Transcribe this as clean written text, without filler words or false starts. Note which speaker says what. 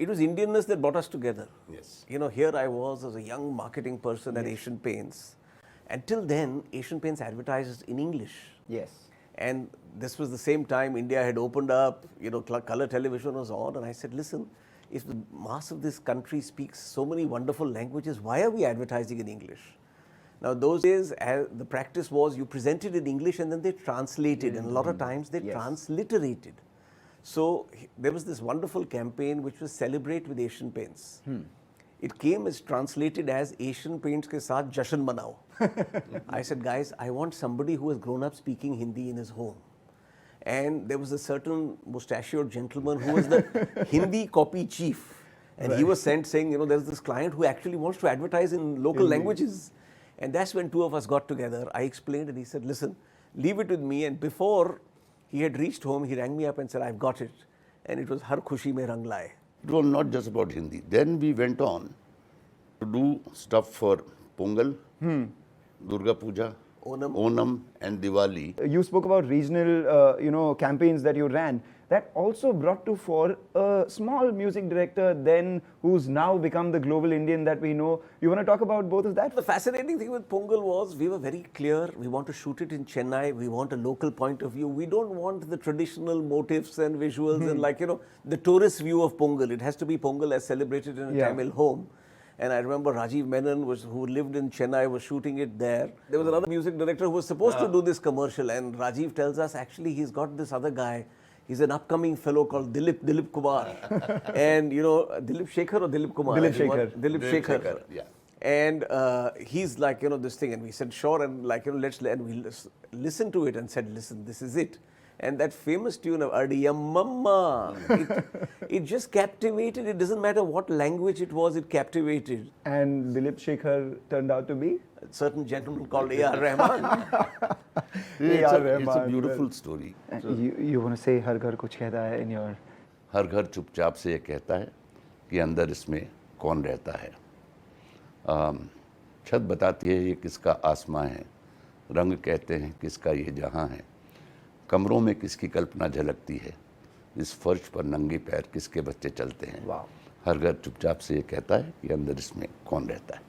Speaker 1: it was Indianness that brought us together.
Speaker 2: Yes.
Speaker 1: You know, here I was as a young marketing person at Asian Paints. Until then, Asian Paints advertised in English.
Speaker 3: Yes.
Speaker 1: And this was the same time India had opened up, you know, color television was on. And I said, listen, if the mass of this country speaks so many wonderful languages, why are we advertising in English? Now, those days, the practice was you presented in English and then they translated. And a lot of times they transliterated. So there was this wonderful campaign which was Celebrate with Asian Paints. It came as translated as Asian Paints ke saath jashan manao. I said, guys, I want somebody who has grown up speaking Hindi in his home. And there was a certain mustachioed gentleman who was the Hindi copy chief. And he was sent saying, you know, there's this client who actually wants to advertise in local languages. And that's when two of us got together. I explained and he said, listen, leave it with me. And before he had reached home, he rang me up and said, I've got it. And it was Har Khushi Mein Rang Laye.
Speaker 2: It was not just about Hindi. Then we went on to do stuff for Pongal, Durga Puja, Onam and Diwali.
Speaker 3: You spoke about regional, campaigns that you ran. That also brought to fore a small music director then who's now become the global Indian that we know. You want to talk about both of that?
Speaker 1: The fascinating thing with Pongal was we were very clear. We want to shoot it in Chennai. We want a local point of view. We don't want the traditional motifs and visuals and like, you know, the tourist view of Pongal. It has to be Pongal as celebrated in a Tamil home. And I remember Rajiv Menon, who lived in Chennai, was shooting it there. There was another music director who was supposed to do this commercial. And Rajiv tells us, actually, he's got this other guy. He's an upcoming fellow called Dilip Kumar. And, you know, Dilip Shekhar or Dilip Kumar? Dilip Shekhar.
Speaker 2: Yeah.
Speaker 1: And he's like, you know, this thing. And we said, sure. And like, you know, we listened to it and said, listen, this is it. And that famous tune of Adiya Mama, it just captivated. It doesn't matter what language it was, it captivated.
Speaker 3: And Dilip Shekhar turned out to be?
Speaker 1: A certain gentleman called AR Rahman.
Speaker 2: It's a beautiful story.
Speaker 3: You want to say Har Ghar Kuch Kehta Hai in your...
Speaker 2: हर घर चुपचाप से ये कहता है कि अंदर इसमें कौन रहता है. छत बताती है ये किसका आसमां है, रंग कहते हैं किसका ये जहां है, कमरों में किसकी कल्पना झलकती है, इस फर्श पर नंगे पैर किसके बच्चे चलते हैं. हर घर चुपचाप से ये कहता है कि अंदर इसमें कौन रहता है.